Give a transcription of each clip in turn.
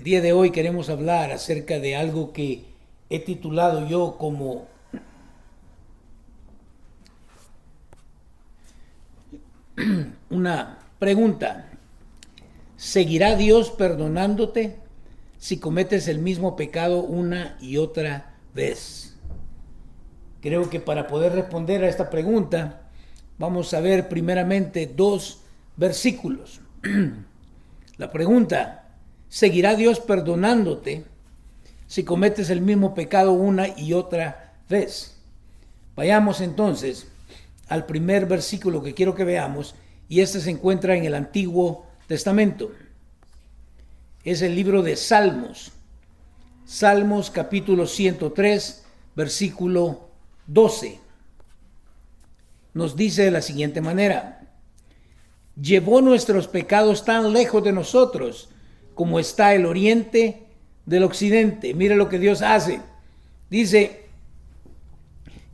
día de hoy queremos hablar acerca de algo que he titulado yo como una pregunta. ¿Seguirá Dios perdonándote si cometes el mismo pecado una y otra vez? Creo que para poder responder a esta pregunta vamos a ver primeramente dos versículos. La pregunta: ¿seguirá Dios perdonándote si cometes el mismo pecado una y otra vez? Vayamos entonces al primer versículo que quiero que veamos, y este se encuentra en el Antiguo Testamento. Es el libro de Salmos. Salmos capítulo 103, versículo 12. Nos dice de la siguiente manera: llevó nuestros pecados tan lejos de nosotros como está el oriente del occidente. Mire lo que Dios hace. Dice: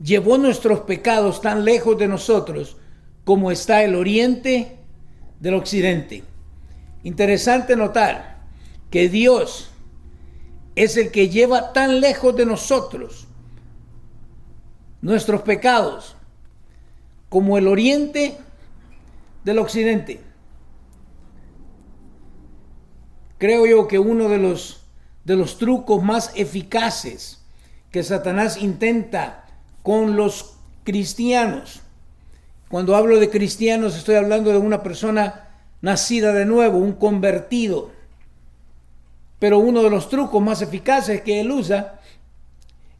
llevó nuestros pecados tan lejos de nosotros como está el oriente del occidente. Interesante notar que Dios es el que lleva tan lejos de nosotros nuestros pecados como el oriente del occidente. Creo yo que uno de los trucos más eficaces que Satanás intenta con los cristianos, cuando hablo de cristianos estoy hablando de una persona nacida de nuevo, un convertido, pero uno de los trucos más eficaces que él usa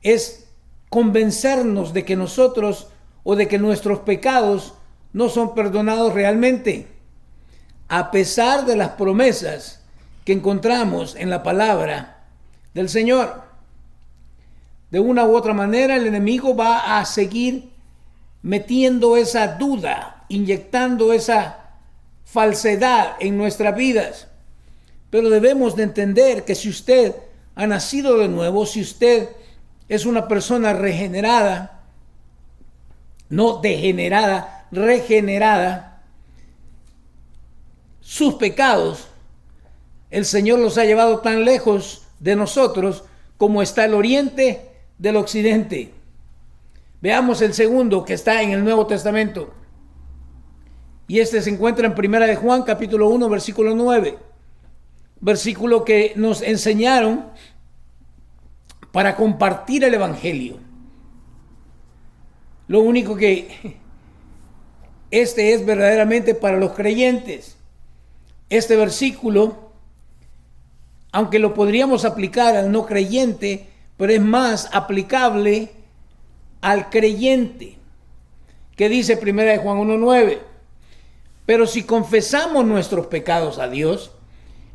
es convencernos de que nosotros o de que nuestros pecados no son perdonados realmente, a pesar de las promesas que encontramos en la palabra del Señor. De una u otra manera, el enemigo va a seguir metiendo esa duda, inyectando esa falsedad en nuestras vidas. Pero debemos de entender que si usted ha nacido de nuevo, si usted es una persona regenerada, no degenerada, regenerada, sus pecados, el Señor los ha llevado tan lejos de nosotros como está el oriente del occidente. Veamos el segundo, que está en el Nuevo Testamento. Y este se encuentra en Primera de Juan, capítulo 1, versículo 9. Versículo que nos enseñaron para compartir el Evangelio. Lo único que este es verdaderamente para los creyentes. Este versículo, aunque lo podríamos aplicar al no creyente, pero es más aplicable al creyente. ¿Qué dice Primera de Juan 1:9? Pero si confesamos nuestros pecados a Dios,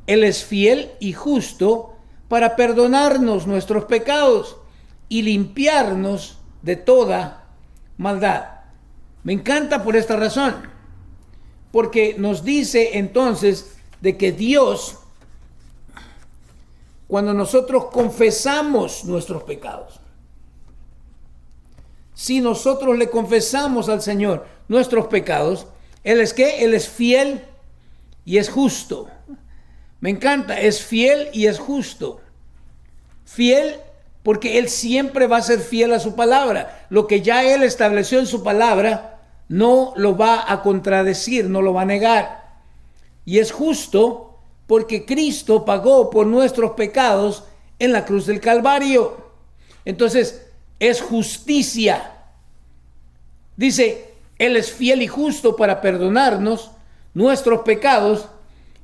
Él es fiel y justo para perdonarnos nuestros pecados y limpiarnos de toda maldad. Me encanta por esta razón, porque nos dice entonces de que Dios, cuando nosotros confesamos nuestros pecados, si nosotros le confesamos al Señor nuestros pecados, Él es ¿qué? Él es fiel y es justo. Me encanta, es fiel y es justo. Fiel porque Él siempre va a ser fiel a su palabra. Lo que ya Él estableció en su palabra, no lo va a contradecir, no lo va a negar. Y es justo porque Cristo pagó por nuestros pecados en la cruz del Calvario. Entonces, es justicia. Dice, Él es fiel y justo para perdonarnos nuestros pecados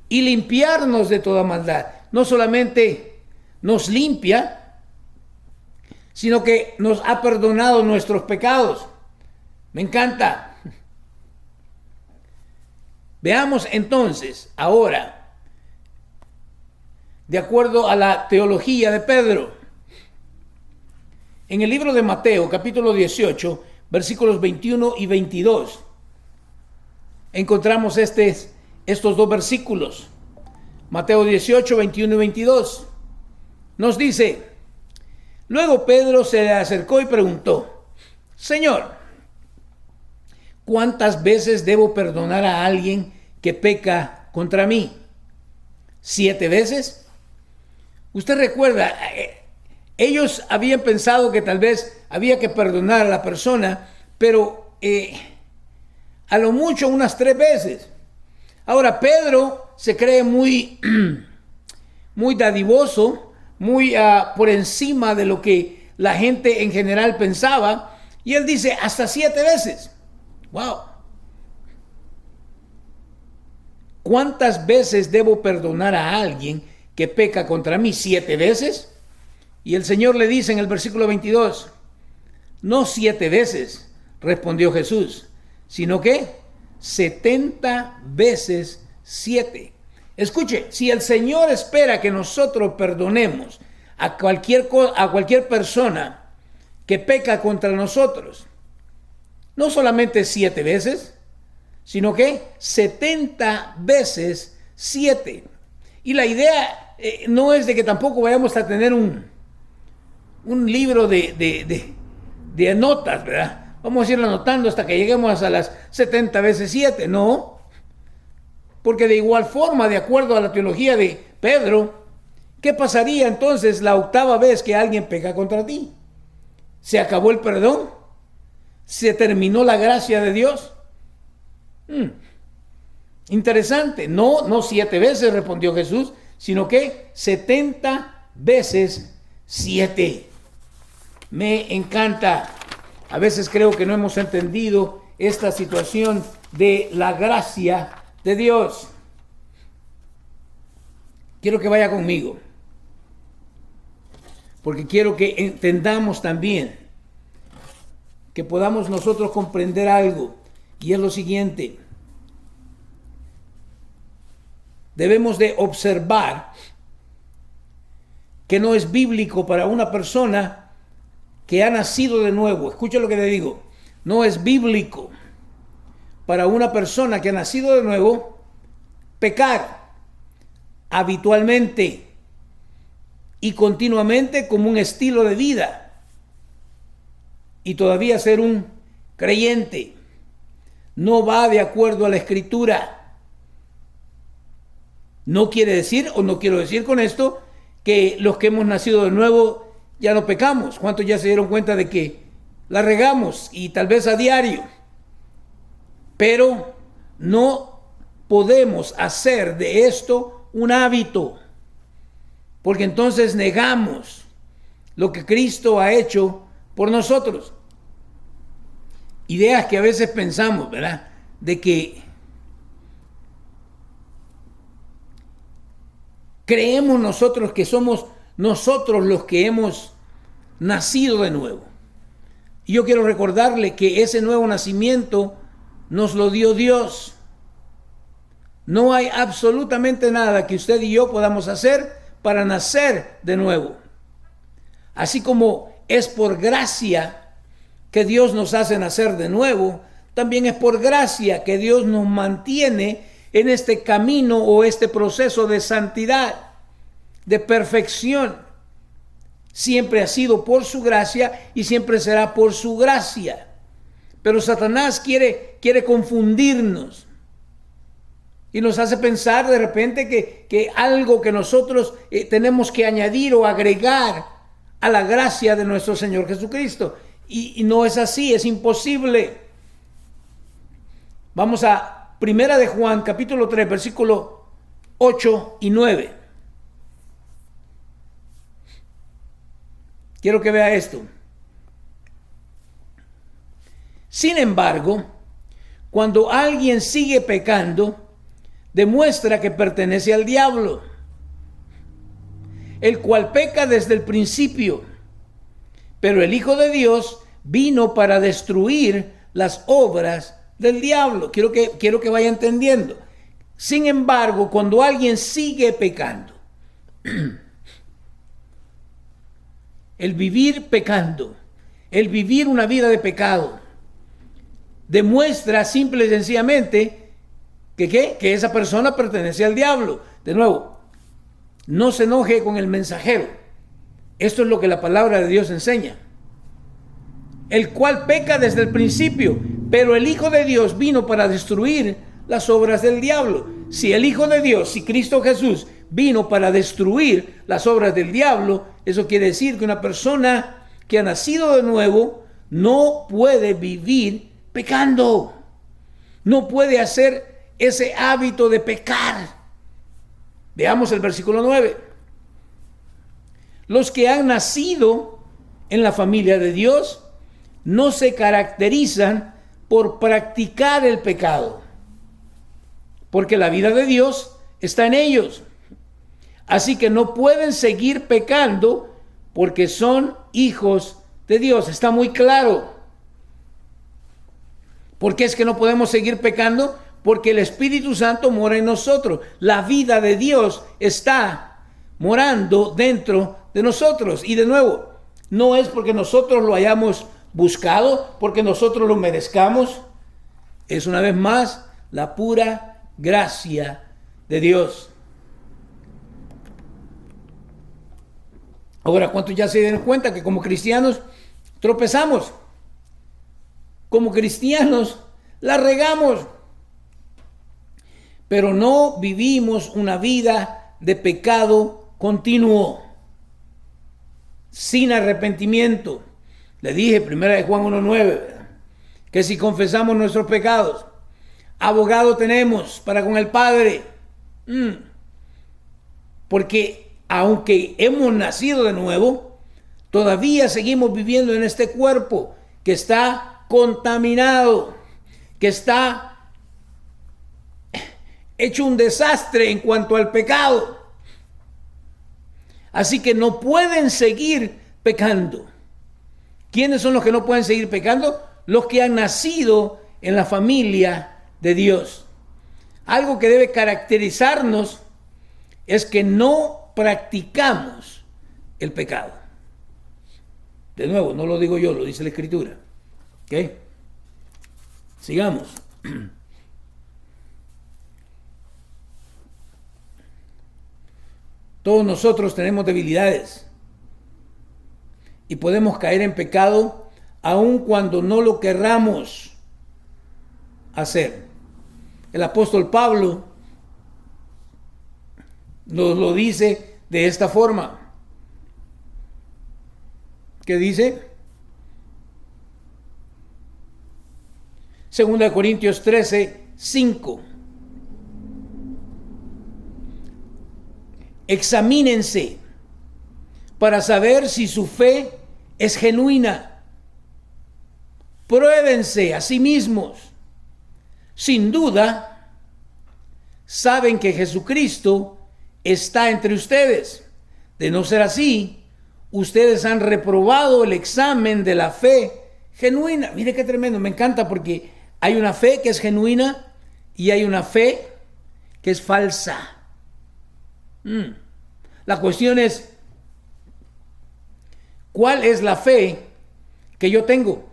y limpiarnos de toda maldad. No solamente nos limpia, sino que nos ha perdonado nuestros pecados. Me encanta. Veamos entonces ahora, de acuerdo a la teología de Pedro, en el libro de Mateo, capítulo 18, versículos 21 y 22, encontramos estos dos versículos. Mateo 18, 21 y 22. Nos dice: luego Pedro se le acercó y preguntó: Señor, ¿cuántas veces debo perdonar a alguien que peca contra mí? ¿7 veces? Usted recuerda, ellos habían pensado que tal vez había que perdonar a la persona, pero a lo mucho unas 3 veces. Ahora, Pedro se cree muy, muy dadivoso, muy por encima de lo que la gente en general pensaba, y él dice hasta 7 veces. ¡Wow! ¿Cuántas veces debo perdonar a alguien que peca contra mí? 7 veces. Y el Señor le dice en el versículo 22, no 7 veces, respondió Jesús, sino que 70 veces 7. Escuche, si el Señor espera que nosotros perdonemos a cualquier persona que peca contra nosotros, no solamente 7 veces, sino que 70 veces 7. Y la idea no es de que tampoco vayamos a tener un libro de notas, ¿verdad? Vamos a ir anotando hasta que lleguemos a las 70 veces 7. No, porque de igual forma, de acuerdo a la teología de Pedro, ¿qué pasaría entonces la 8ª vez que alguien peca contra ti? ¿Se acabó el perdón? ¿Se terminó la gracia de Dios? Interesante. No 7 veces, respondió Jesús, sino que 70 veces 7. Me encanta. A veces creo que no hemos entendido esta situación de la gracia de Dios. Quiero que vaya conmigo, porque quiero que entendamos también, que podamos nosotros comprender algo, y es lo siguiente. Debemos de observar que no es bíblico para una persona que ha nacido de nuevo. Escucha lo que le digo. No es bíblico para una persona que ha nacido de nuevo pecar habitualmente y continuamente como un estilo de vida y todavía ser un creyente. No va de acuerdo a la Escritura. No quiere decir, o no quiero decir con esto, que los que hemos nacido de nuevo ya no pecamos. ¿Cuántos ya se dieron cuenta de que la regamos y tal vez a diario? Pero no podemos hacer de esto un hábito, porque entonces negamos lo que Cristo ha hecho por nosotros. Ideas que a veces pensamos, ¿verdad? De que creemos nosotros que somos nosotros los que hemos nacido de nuevo. Y yo quiero recordarle que ese nuevo nacimiento nos lo dio Dios. No hay absolutamente nada que usted y yo podamos hacer para nacer de nuevo. Así como es por gracia que Dios nos hace nacer de nuevo, también es por gracia que Dios nos mantiene en este camino o este proceso de santidad, de perfección. Siempre ha sido por su gracia y siempre será por su gracia. Pero Satanás quiere confundirnos y nos hace pensar de repente que algo que nosotros tenemos que añadir o agregar a la gracia de nuestro Señor Jesucristo. Y no es así, es imposible. Vamos a 1 de Juan, capítulo 3, versículo 8 y 9. Quiero que vea esto. Sin embargo, cuando alguien sigue pecando, demuestra que pertenece al diablo, el cual peca desde el principio. Pero el Hijo de Dios vino para destruir las obras del diablo. Quiero que vaya entendiendo. Sin embargo, cuando alguien sigue pecando, el vivir pecando, el vivir una vida de pecado, demuestra simple y sencillamente que esa persona pertenece al diablo. De nuevo, no se enoje con el mensajero. Esto es lo que la palabra de Dios enseña. El cual peca desde el principio, pero el Hijo de Dios vino para destruir las obras del diablo. Si el Hijo de Dios, si Cristo Jesús vino para destruir las obras del diablo. Eso quiere decir que una persona que ha nacido de nuevo no puede vivir pecando. No puede hacer ese hábito de pecar. Veamos el versículo 9. Los que han nacido en la familia de Dios no se caracterizan por practicar el pecado, porque la vida de Dios está en ellos. Así que no pueden seguir pecando porque son hijos de Dios. Está muy claro. ¿Por qué es que no podemos seguir pecando? Porque el Espíritu Santo mora en nosotros. La vida de Dios está morando dentro de nosotros. Y de nuevo, no es porque nosotros lo hayamos buscado, porque nosotros lo merezcamos. Es una vez más la pura gracia de Dios. Ahora, ¿cuántos ya se den cuenta que como cristianos tropezamos? Como cristianos la regamos, pero no vivimos una vida de pecado continuo, sin arrepentimiento. Le dije, 1 Juan 1:9, que si confesamos nuestros pecados, abogado tenemos para con el Padre. Porque aunque hemos nacido de nuevo, todavía seguimos viviendo en este cuerpo que está contaminado, que está hecho un desastre en cuanto al pecado. Así que no pueden seguir pecando. ¿Quiénes son los que no pueden seguir pecando? Los que han nacido en la familia de Dios. Algo que debe caracterizarnos es que no practicamos el pecado. De nuevo, no lo digo yo, lo dice la Escritura. ¿Ok? Sigamos. Todos nosotros tenemos debilidades y podemos caer en pecado aun cuando no lo querramos hacer. El apóstol Pablo nos lo dice de esta forma. ¿Qué dice? 2 Corintios 13:5. Examínense para saber si su fe es genuina. Pruébense a sí mismos. Sin duda, saben que Jesucristo está entre ustedes. De no ser así, ustedes han reprobado el examen de la fe genuina. Mire qué tremendo, me encanta porque hay una fe que es genuina y hay una fe que es falsa. La cuestión es, ¿cuál es la fe que yo tengo?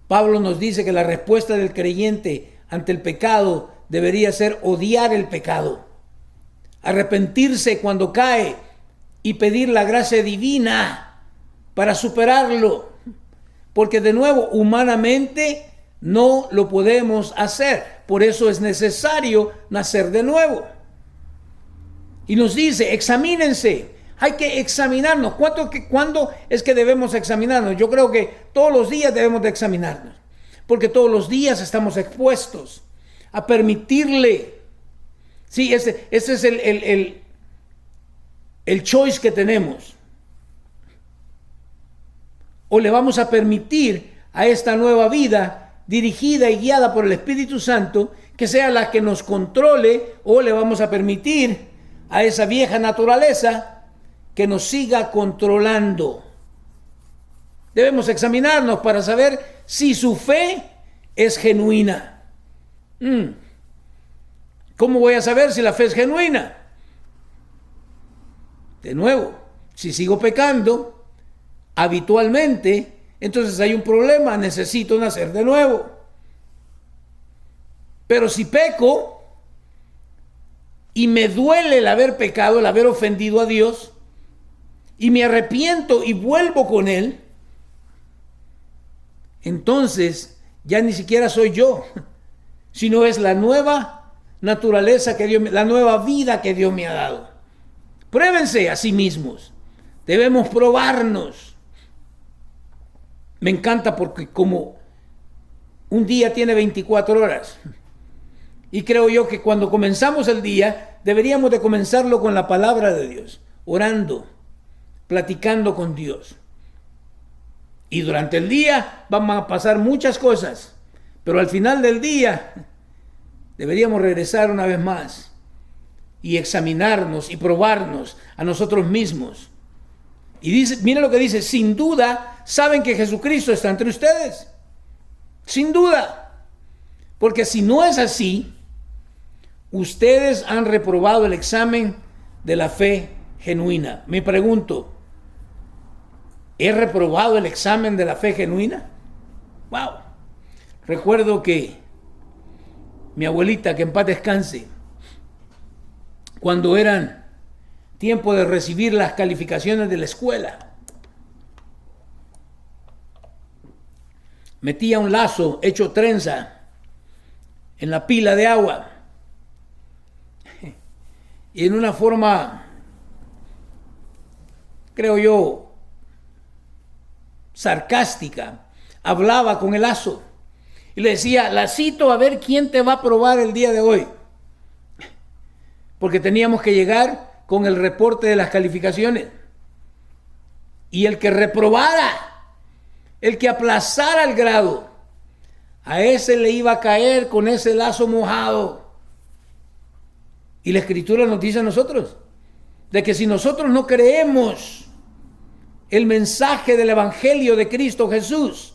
Pablo nos dice que la respuesta del creyente ante el pecado debería ser odiar el pecado, arrepentirse cuando cae y pedir la gracia divina para superarlo, porque de nuevo, humanamente no lo podemos hacer. Por eso es necesario nacer de nuevo. Y nos dice, examínense. Hay que examinarnos. ¿Cuándo es que debemos examinarnos? Yo creo que todos los días debemos de examinarnos, porque todos los días estamos expuestos a permitirle. Sí, ese es el choice que tenemos. O le vamos a permitir a esta nueva vida dirigida y guiada por el Espíritu Santo que sea la que nos controle, o le vamos a permitir a esa vieja naturaleza que nos siga controlando. Debemos examinarnos para saber si su fe es genuina. ¿Cómo voy a saber si la fe es genuina? De nuevo, si sigo pecando habitualmente, entonces hay un problema, necesito nacer de nuevo. Pero si peco y me duele el haber pecado, el haber ofendido a Dios, y me arrepiento y vuelvo con Él, entonces ya ni siquiera soy yo, sino es la nueva naturaleza que Dios, la nueva vida que Dios me ha dado. Pruébense a sí mismos. Debemos probarnos. Me encanta porque como un día tiene 24 horas, y creo yo que cuando comenzamos el día, deberíamos de comenzarlo con la palabra de Dios, orando, platicando con Dios. Y durante el día van a pasar muchas cosas, pero al final del día deberíamos regresar una vez más y examinarnos y probarnos a nosotros mismos. Y dice, mira lo que dice: sin duda saben que Jesucristo está entre ustedes. Sin duda. Porque si no es así, ustedes han reprobado el examen de la fe genuina. Me pregunto, ¿he reprobado el examen de la fe genuina? Wow. Recuerdo que mi abuelita, que en paz descanse, cuando eran tiempo de recibir las calificaciones de la escuela, metía un lazo hecho trenza en la pila de agua y en una forma, creo yo, sarcástica, hablaba con el lazo y le decía: lacito, a ver quién te va a probar el día de hoy, porque teníamos que llegar con el reporte de las calificaciones, y el que reprobara, el que aplazara el grado, a ese le iba a caer con ese lazo mojado. Y la Escritura nos dice a nosotros de que si nosotros no creemos el mensaje del Evangelio de Cristo Jesús,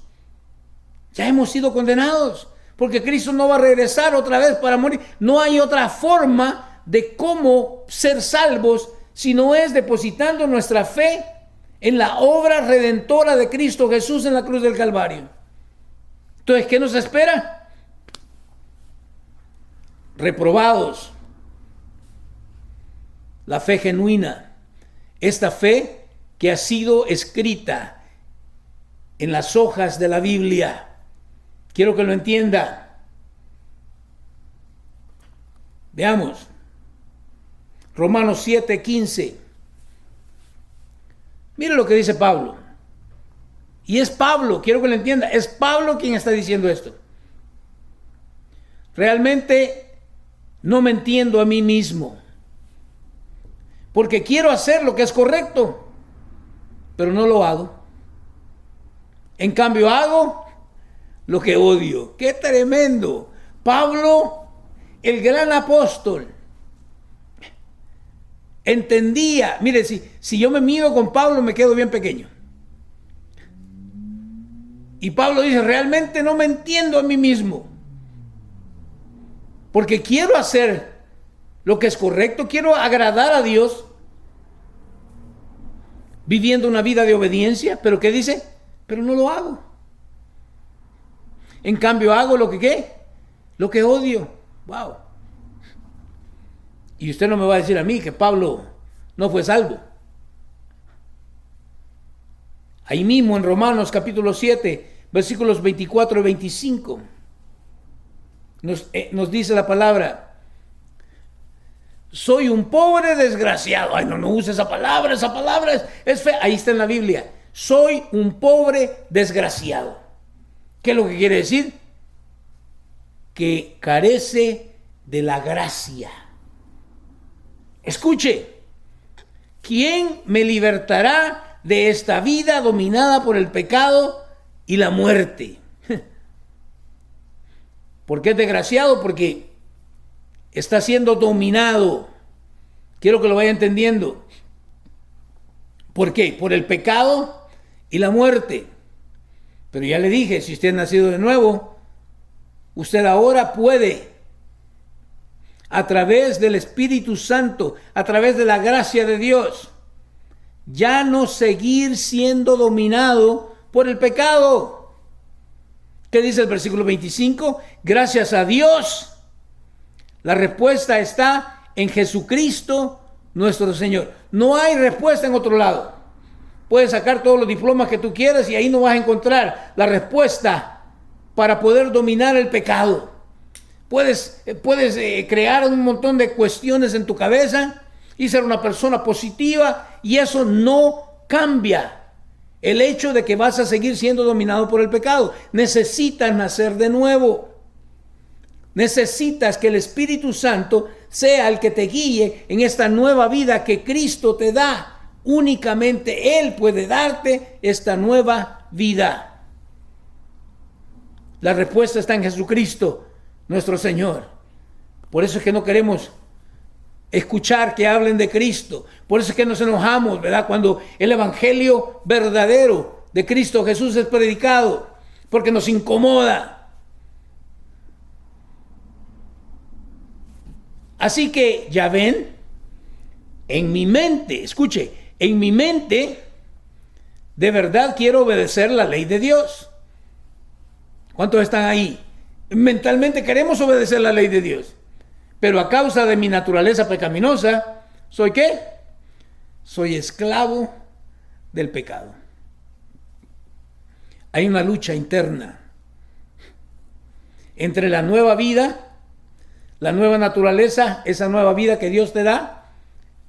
ya hemos sido condenados, porque Cristo no va a regresar otra vez para morir. No hay otra forma de cómo ser salvos si no es depositando nuestra fe en la obra redentora de Cristo Jesús en la cruz del Calvario. Entonces, ¿qué nos espera? Reprobados. La fe genuina, esta fe que ha sido escrita en las hojas de la Biblia. Quiero que lo entienda. Veamos. Romanos 7:15. Mire lo que dice Pablo. Y es Pablo, quiero que lo entienda, es Pablo quien está diciendo esto. Realmente no me entiendo a mí mismo, porque quiero hacer lo que es correcto, pero no lo hago. En cambio hago lo que odio. ¡Qué tremendo! Pablo, el gran apóstol, entendía. Mire, si yo me mido con Pablo, me quedo bien pequeño. Y Pablo dice: realmente no me entiendo a mí mismo, porque quiero hacer lo que es correcto, quiero agradar a Dios, viviendo una vida de obediencia, pero ¿qué dice? Pero no lo hago. En cambio hago lo que ¿qué? Lo que odio. Wow. Y usted no me va a decir a mí que Pablo no fue salvo. Ahí mismo en Romanos capítulo 7, versículos 24 y 25, nos dice la palabra: soy un pobre desgraciado. Ay, no use esa palabra es fea. Ahí está en la Biblia. Soy un pobre desgraciado. ¿Qué es lo que quiere decir? Que carece de la gracia. Escuche, ¿quién me libertará de esta vida dominada por el pecado y la muerte? ¿Por qué es desgraciado? Porque está siendo dominado. Quiero que lo vaya entendiendo. ¿Por qué? Por el pecado y la muerte. Pero ya le dije, si usted ha nacido de nuevo, usted ahora puede, a través del Espíritu Santo, a través de la gracia de Dios, ya no seguir siendo dominado por el pecado. ¿Qué dice el versículo 25? Gracias a Dios, la respuesta está en Jesucristo nuestro Señor. No hay respuesta en otro lado. Puedes sacar todos los diplomas que tú quieras y ahí no vas a encontrar la respuesta para poder dominar el pecado, puedes crear un montón de cuestiones en tu cabeza y ser una persona positiva, y eso no cambia el hecho de que vas a seguir siendo dominado por el pecado. Necesitas nacer de nuevo. Necesitas que el Espíritu Santo sea el que te guíe en esta nueva vida que Cristo te da. Únicamente Él puede darte esta nueva vida. La respuesta está en Jesucristo, nuestro Señor. Por eso es que no queremos escuchar que hablen de Cristo. Por eso es que nos enojamos, ¿verdad?, cuando el evangelio verdadero de Cristo Jesús es predicado, porque nos incomoda. Así que, ya ven, en mi mente, escuche, en mi mente, de verdad quiero obedecer la ley de Dios. ¿Cuántos están ahí? Mentalmente queremos obedecer la ley de Dios, pero a causa de mi naturaleza pecaminosa, ¿soy qué? Soy esclavo del pecado. Hay una lucha interna entre la nueva vida, la nueva naturaleza, esa nueva vida que Dios te da,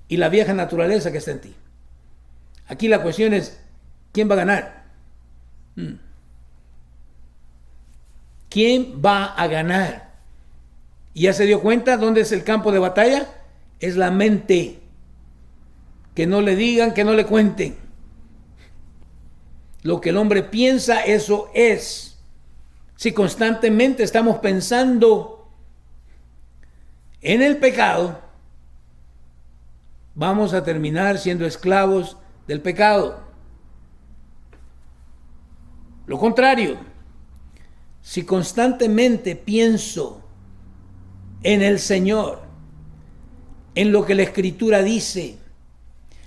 y la vieja naturaleza que está en ti. Aquí la cuestión es, ¿quién va a ganar? ¿Quién va a ganar? ¿Y ya se dio cuenta dónde es el campo de batalla? Es la mente. Que no le digan, que no le cuenten. Lo que el hombre piensa, eso es. Si constantemente estamos pensando en el pecado, vamos a terminar siendo esclavos del pecado. Lo contrario, si constantemente pienso en el Señor, en lo que la Escritura dice,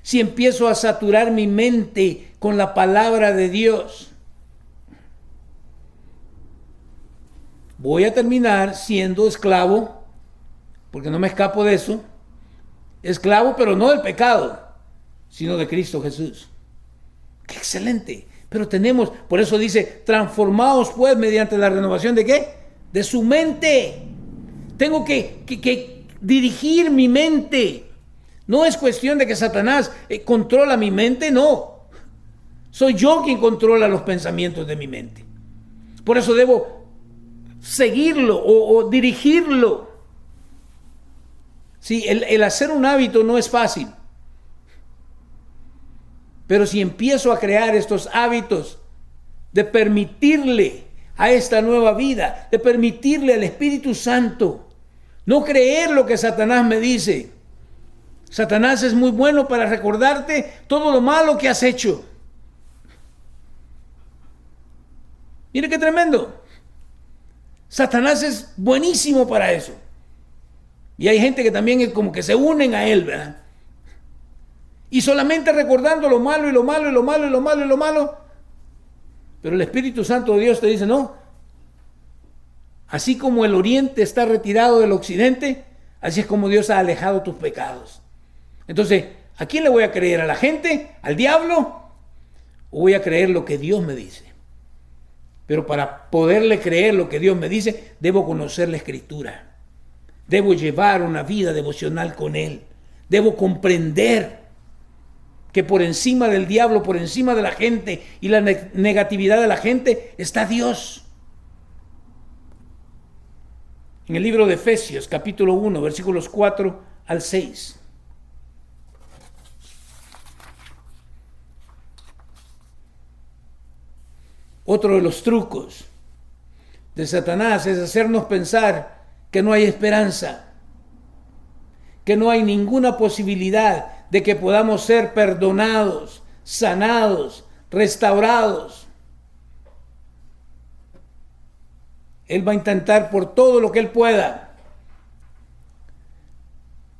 si empiezo a saturar mi mente con la palabra de Dios, voy a terminar siendo esclavo, porque no me escapo de eso, esclavo, pero no del pecado, sino de Cristo Jesús. ¡Qué excelente! Pero tenemos, por eso dice, transformaos pues mediante la renovación ¿de qué? De su mente. Tengo que dirigir mi mente. No es cuestión de que Satanás controla mi mente, no. Soy yo quien controla los pensamientos de mi mente. Por eso debo seguirlo o dirigirlo. Sí, el hacer un hábito no es fácil. Pero si empiezo a crear estos hábitos de permitirle a esta nueva vida, de permitirle al Espíritu Santo, no creer lo que Satanás me dice. Satanás es muy bueno para recordarte todo lo malo que has hecho. Mire qué tremendo. Satanás es buenísimo para eso. Y hay gente que también es como que se unen a él, ¿verdad? Y solamente recordando lo malo y lo malo y lo malo y lo malo y lo malo. Pero el Espíritu Santo de Dios te dice, no. Así como el oriente está retirado del occidente, así es como Dios ha alejado tus pecados. Entonces, ¿a quién le voy a creer? ¿A la gente? ¿Al diablo? ¿O voy a creer lo que Dios me dice? Pero para poderle creer lo que Dios me dice, debo conocer la Escritura. Debo llevar una vida devocional con Él. Debo comprender que por encima del diablo, por encima de la gente y la negatividad de la gente, está Dios. En el libro de Efesios, capítulo 1, versículos 4 al 6. Otro de los trucos de Satanás es hacernos pensar que no hay esperanza, que no hay ninguna posibilidad de que podamos ser perdonados, sanados, restaurados. Él va a intentar por todo lo que él pueda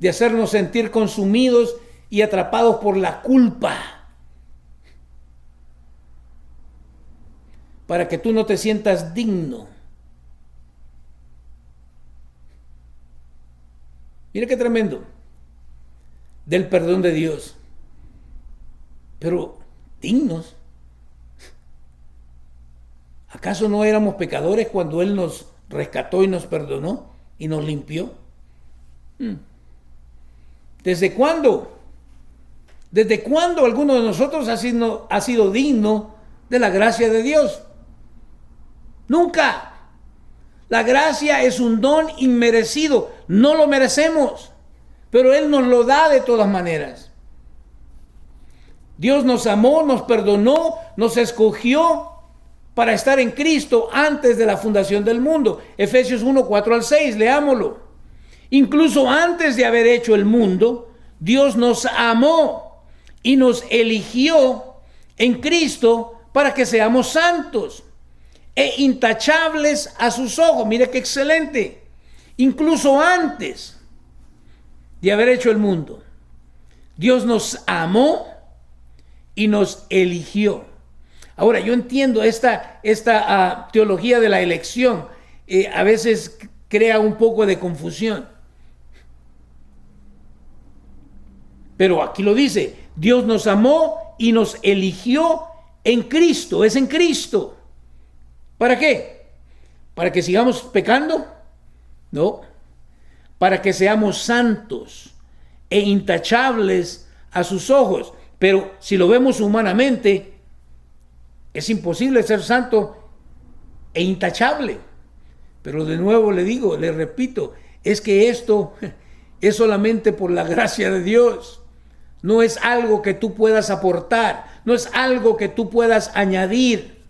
de hacernos sentir consumidos y atrapados por la culpa, para que tú no te sientas digno. Mira qué tremendo. Del perdón de Dios. Pero, dignos. ¿Acaso no éramos pecadores cuando Él nos rescató y nos perdonó? y nos limpió. ¿Desde cuándo? ¿Desde cuándo alguno de nosotros ha sido digno de la gracia de Dios? Nunca. La gracia es un don inmerecido. No lo merecemos, pero Él nos lo da de todas maneras. Dios nos amó, nos perdonó, nos escogió para estar en Cristo antes de la fundación del mundo. Efesios 1, 4 al 6, leámoslo. Incluso antes de haber hecho el mundo, Dios nos amó y nos eligió en Cristo para que seamos santos e intachables a sus ojos. Mire qué excelente. Incluso antes de haber hecho el mundo, Dios nos amó y nos eligió. Ahora, yo entiendo esta teología de la elección. A veces crea un poco de confusión. Pero aquí lo dice, Dios nos amó y nos eligió en Cristo, es en Cristo. ¿Para qué? ¿Para que sigamos pecando? No. Para que seamos santos e intachables a sus ojos. Pero si lo vemos humanamente, es imposible ser santo e intachable. Pero de nuevo le digo, le repito, es que esto es solamente por la gracia de Dios. No es algo que tú puedas aportar, no es algo que tú puedas añadir.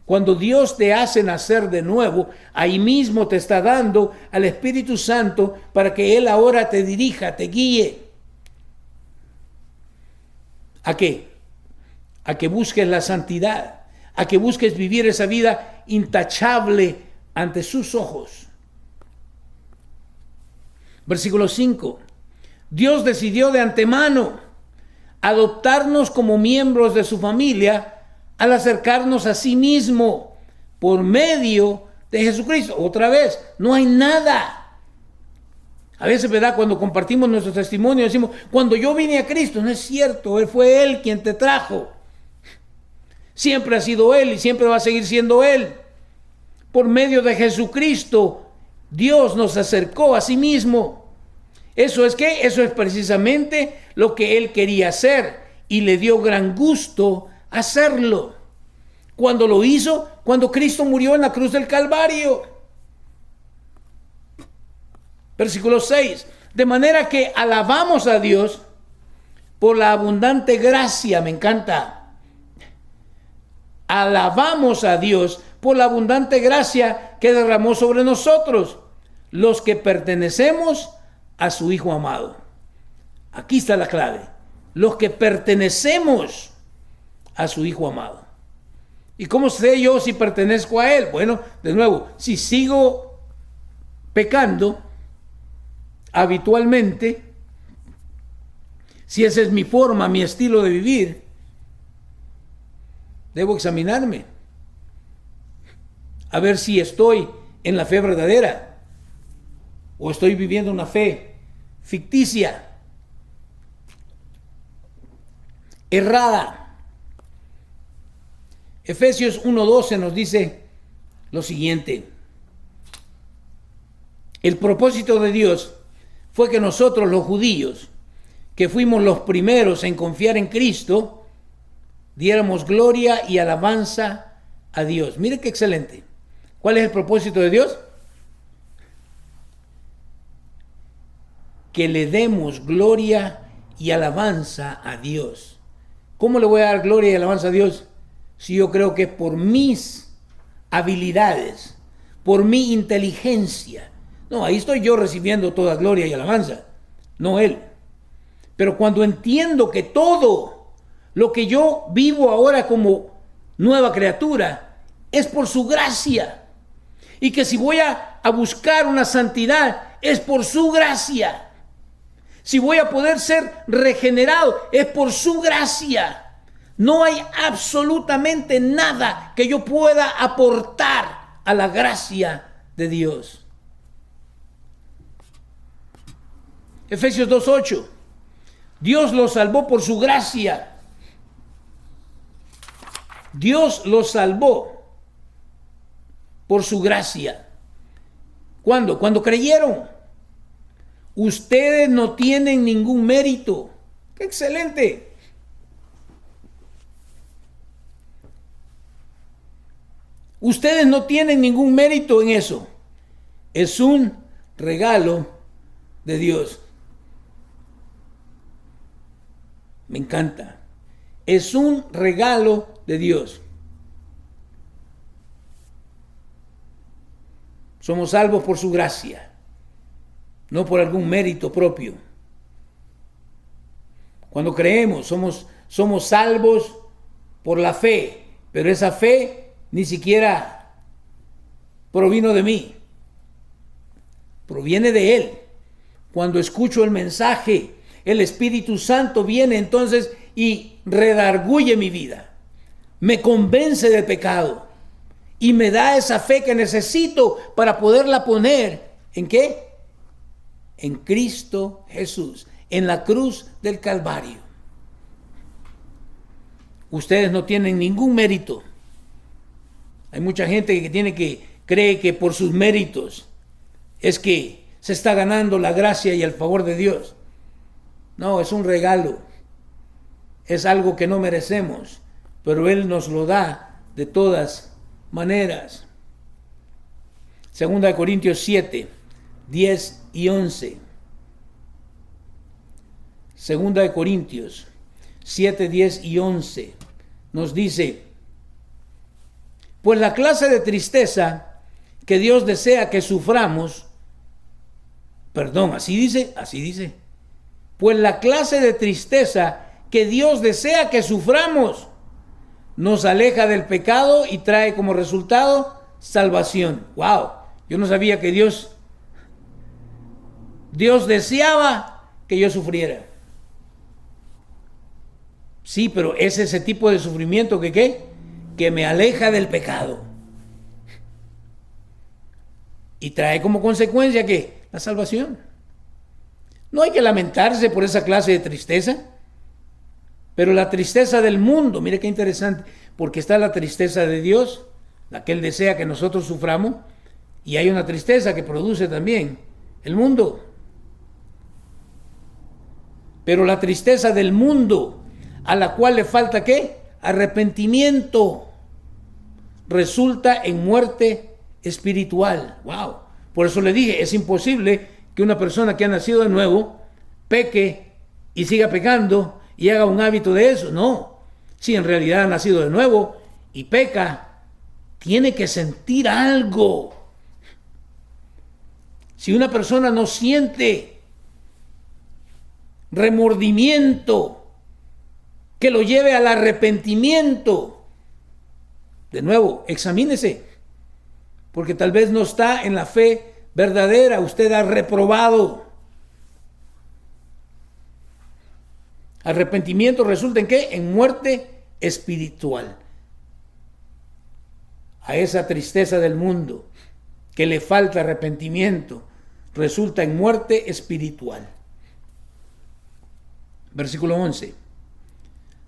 Cuando Dios te hace nacer de nuevo, ahí mismo te está dando al Espíritu Santo para que Él ahora te dirija, te guíe. ¿A qué? A que busques la santidad, a que busques vivir esa vida intachable ante sus ojos. Versículo 5. Dios decidió de antemano adoptarnos como miembros de su familia al acercarnos a sí mismo por medio de Jesucristo. Otra vez, no hay nada. A veces, ¿verdad? Cuando compartimos nuestro testimonio decimos, cuando yo vine a Cristo, no es cierto, fue Él quien te trajo. Siempre ha sido Él y siempre va a seguir siendo Él. Por medio de Jesucristo, Dios nos acercó a sí mismo. ¿Eso es qué? Eso es precisamente lo que Él quería hacer y le dio gran gusto hacerlo. Cuando lo hizo, cuando Cristo murió en la cruz del Calvario. Versículo 6. De manera que alabamos a Dios por la abundante gracia. Me encanta. Alabamos a Dios por la abundante gracia que derramó sobre nosotros, los que pertenecemos a su Hijo amado. Aquí está la clave. Los que pertenecemos a su Hijo amado. ¿Y cómo sé yo si pertenezco a Él? Bueno, de nuevo, si sigo pecando habitualmente, si esa es mi forma, mi estilo de vivir, debo examinarme a ver si estoy en la fe verdadera o estoy viviendo una fe ficticia, errada. Efesios 1:12 nos dice lo siguiente: el propósito de Dios fue que nosotros los judíos, que fuimos los primeros en confiar en Cristo, diéramos gloria y alabanza a Dios. Mire qué excelente. ¿Cuál es el propósito de Dios? Que le demos gloria y alabanza a Dios. ¿Cómo le voy a dar gloria y alabanza a Dios si yo creo que es por mis habilidades, por mi inteligencia? No, ahí estoy yo recibiendo toda gloria y alabanza, no Él. Pero cuando entiendo que todo lo que yo vivo ahora como nueva criatura es por su gracia, y que si voy a buscar una santidad es por su gracia, si voy a poder ser regenerado es por su gracia, no hay absolutamente nada que yo pueda aportar a la gracia de Dios. Efesios 2:8. Dios los salvó por su gracia. Dios los salvó por su gracia. ¿Cuándo? Cuando creyeron. Ustedes no tienen ningún mérito. ¡Qué excelente! Ustedes no tienen ningún mérito en eso. Es un regalo de Dios. Me encanta. Es un regalo de Dios. Somos salvos por su gracia, no por algún mérito propio. Cuando creemos, somos salvos por la fe, pero esa fe ni siquiera provino de mí, proviene de Él. Cuando escucho el mensaje, el Espíritu Santo viene entonces y redarguye mi vida, me convence del pecado y me da esa fe que necesito para poderla poner ¿en qué? En Cristo Jesús, en la cruz del Calvario. Ustedes no tienen ningún mérito. Hay mucha gente que cree que por sus méritos es que se está ganando la gracia y el favor de Dios. No, es un regalo. Es algo que no merecemos, pero Él nos lo da de todas maneras. 2 Corintios 7, 10 y 11. 2 Corintios 7, 10 y 11 nos dice: pues la clase de tristeza que Dios desea que suframos, así dice, pues la clase de tristeza que Dios desea que suframos nos aleja del pecado y trae como resultado salvación. ¡Wow! Yo no sabía que Dios deseaba que yo sufriera. Sí, pero es ese tipo de sufrimiento que me aleja del pecado. Y trae como consecuencia ¿qué? La salvación. No hay que lamentarse por esa clase de tristeza. Pero la tristeza del mundo, mire qué interesante, porque está la tristeza de Dios, la que Él desea que nosotros suframos, y hay una tristeza que produce también el mundo. Pero la tristeza del mundo, a la cual le falta ¿qué? Arrepentimiento, resulta en muerte espiritual. ¡Wow! Por eso le dije, es imposible que una persona que ha nacido de nuevo peque y siga pecando y haga un hábito de eso. No, si en realidad ha nacido de nuevo y peca, tiene que sentir algo. Si una persona no siente remordimiento que lo lleve al arrepentimiento, de nuevo, examínese, porque tal vez no está en la fe verdadera, usted ha reprobado. Arrepentimiento resulta en ¿qué? En muerte espiritual. A esa tristeza del mundo que le falta arrepentimiento, resulta en muerte espiritual. Versículo 11.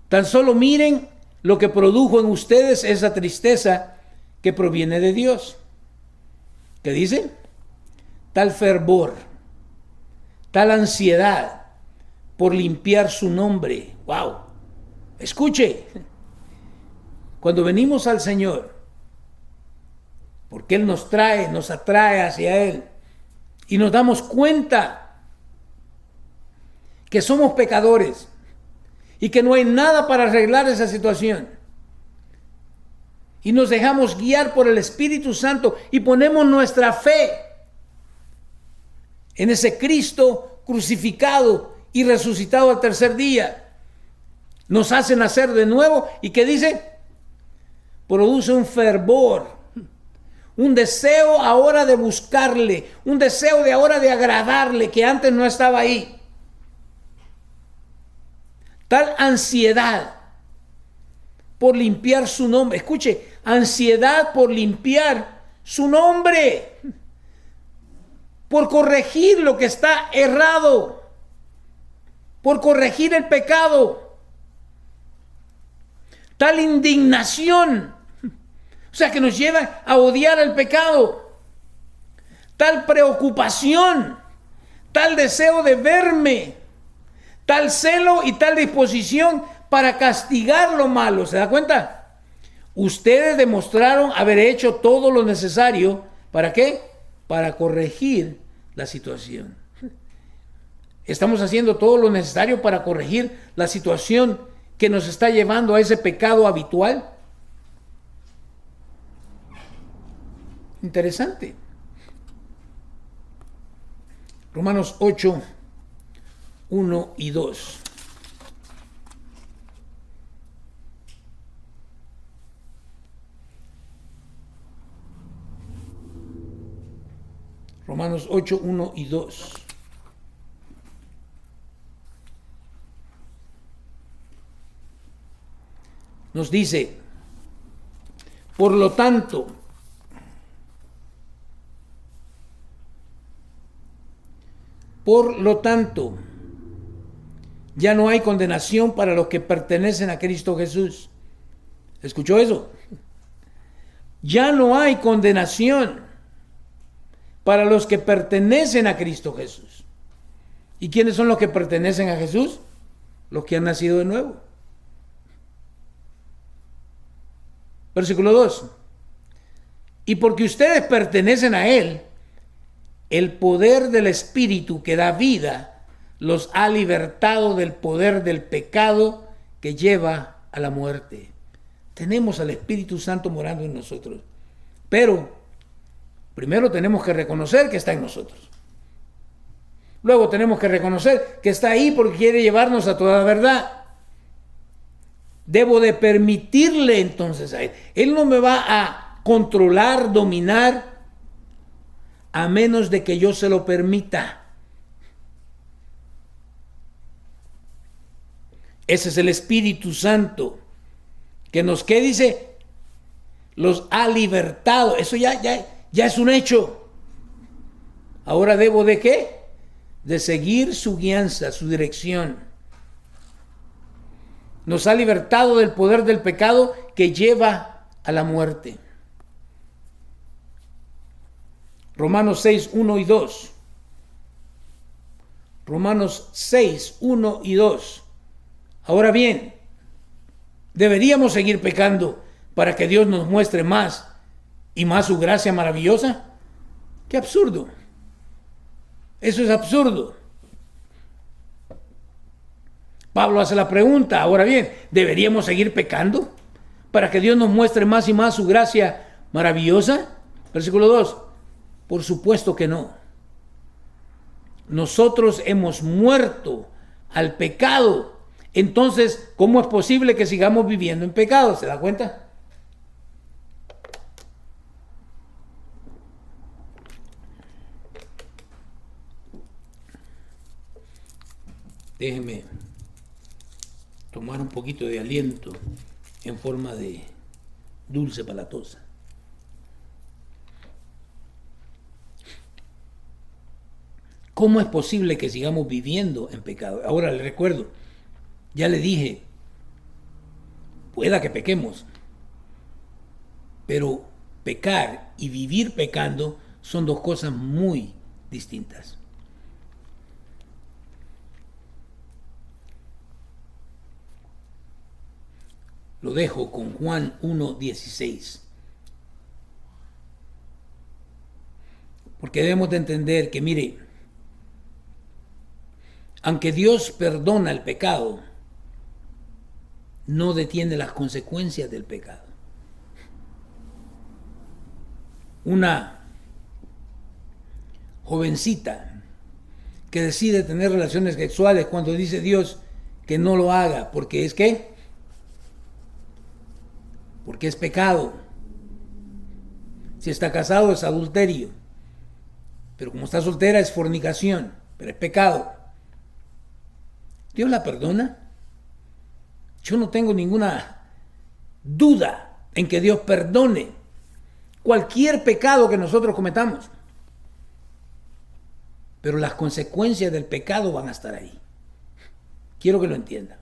Tan solo miren lo que produjo en ustedes esa tristeza que proviene de Dios. ¿Qué dice? Tal fervor, tal ansiedad por limpiar su nombre. ¡Wow! Escuche, cuando venimos al Señor, porque Él nos atrae hacia Él, y nos damos cuenta que somos pecadores y que no hay nada para arreglar esa situación, y nos dejamos guiar por el Espíritu Santo y ponemos nuestra fe en ese Cristo crucificado y resucitado al tercer día, nos hace nacer de nuevo. ¿Y qué dice? Produce un fervor, un deseo ahora de buscarle, un deseo de ahora de agradarle que antes no estaba ahí. Tal ansiedad por limpiar su nombre. Escuche, ansiedad por limpiar su nombre, por corregir lo que está errado, por corregir el pecado. Tal indignación, o sea, que nos lleva a odiar el pecado. tal preocupación, tal deseo de verme, tal celo y tal disposición para castigar lo malo. ¿Se da cuenta? Ustedes demostraron haber hecho todo lo necesario. ¿Para qué? Para corregir la situación. Estamos haciendo todo lo necesario para corregir la situación que nos está llevando a ese pecado habitual. Interesante. Romanos 8, 1 y 2. Romanos 8, 1 y 2. Nos dice, por lo tanto, ya no hay condenación para los que pertenecen a Cristo Jesús. ¿Escuchó eso? Ya no hay condenación para los que pertenecen a Cristo Jesús. ¿Y quiénes son los que pertenecen a Jesús? Los que han nacido de nuevo. Versículo 2. Y porque ustedes pertenecen a Él, el poder del Espíritu que da vida los ha libertado del poder del pecado que lleva a la muerte. Tenemos al Espíritu Santo morando en nosotros. Pero primero tenemos que reconocer que está en nosotros. Luego tenemos que reconocer que está ahí porque quiere llevarnos a toda la verdad. Debo de permitirle entonces a Él. Él no me va a controlar, dominar, a menos de que yo se lo permita. Ese es el Espíritu Santo que nos, ¿qué dice? Los ha libertado. Eso ya es un hecho. Ahora debo de ¿qué? De seguir su guianza, su dirección. Nos ha libertado del poder del pecado que lleva a la muerte. Romanos 6, 1 y 2. Romanos 6, 1 y 2. Ahora bien, ¿deberíamos seguir pecando para que Dios nos muestre más y más su gracia maravillosa? ¡Qué absurdo! Eso es absurdo. Pablo hace la pregunta, ahora bien, ¿deberíamos seguir pecando para que Dios nos muestre más y más su gracia maravillosa? Versículo 2. Por supuesto que no. Nosotros hemos muerto al pecado. Entonces, ¿cómo es posible que sigamos viviendo en pecado? ¿Se da cuenta? Déjeme tomar un poquito de aliento en forma de dulce palatosa. ¿Cómo es posible que sigamos viviendo en pecado? Ahora le recuerdo, ya le dije, pueda que pequemos, pero pecar y vivir pecando son dos cosas muy distintas. Lo dejo con Juan 1:16. Porque debemos de entender que, mire, aunque Dios perdona el pecado, no detiene las consecuencias del pecado. Una jovencita que decide tener relaciones sexuales cuando dice Dios que no lo haga, porque es ¿qué? Porque es pecado. Si está casado es adulterio, pero como está soltera es fornicación, pero es pecado. ¿Dios la perdona? Yo no tengo ninguna duda en que Dios perdone cualquier pecado que nosotros cometamos, pero las consecuencias del pecado van a estar ahí. Quiero que lo entiendan.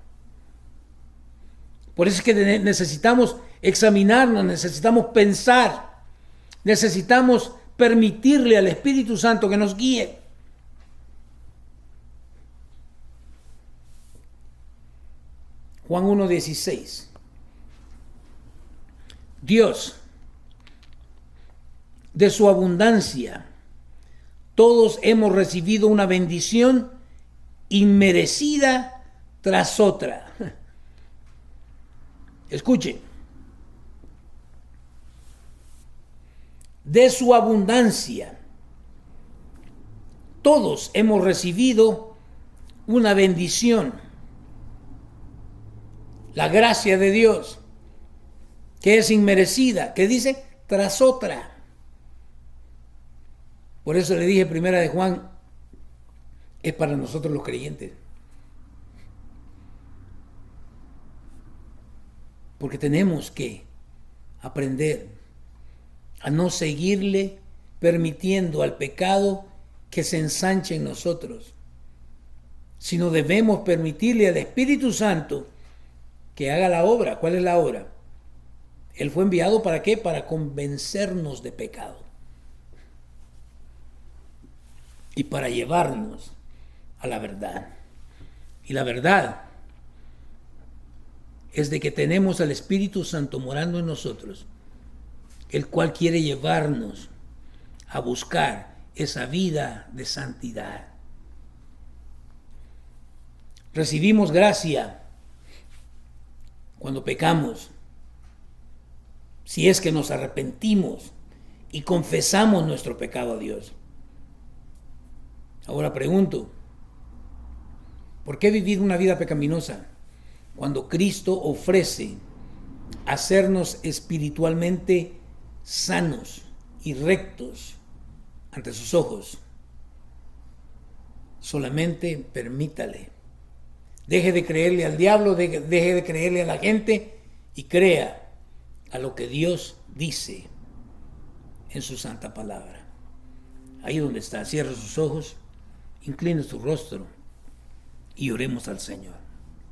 Por eso es que necesitamos examinarnos, necesitamos pensar, necesitamos permitirle al Espíritu Santo que nos guíe. Juan 1:16. Dios, de su abundancia, todos hemos recibido una bendición inmerecida tras otra. Escuche. De su abundancia, todos hemos recibido una bendición. La gracia de Dios, que es inmerecida, que dice tras otra. Por eso le dije, primera de Juan, es para nosotros los creyentes. Porque tenemos que aprender a no seguirle permitiendo al pecado que se ensanche en nosotros, sino debemos permitirle al Espíritu Santo que haga la obra. ¿Cuál es la obra? Él fue enviado ¿para qué? Para convencernos de pecado y para llevarnos a la verdad. Y la verdad es de que tenemos al Espíritu Santo morando en nosotros, el cual quiere llevarnos a buscar esa vida de santidad. Recibimos gracia cuando pecamos, si es que nos arrepentimos y confesamos nuestro pecado a Dios. Ahora pregunto, ¿por qué vivir una vida pecaminosa cuando Cristo ofrece hacernos espiritualmente sanos y rectos ante sus ojos? Solamente permítale. Deje de creerle al diablo, deje de creerle a la gente y crea a lo que Dios dice en su santa palabra. Ahí donde está, cierra sus ojos, inclina su rostro y oremos al Señor.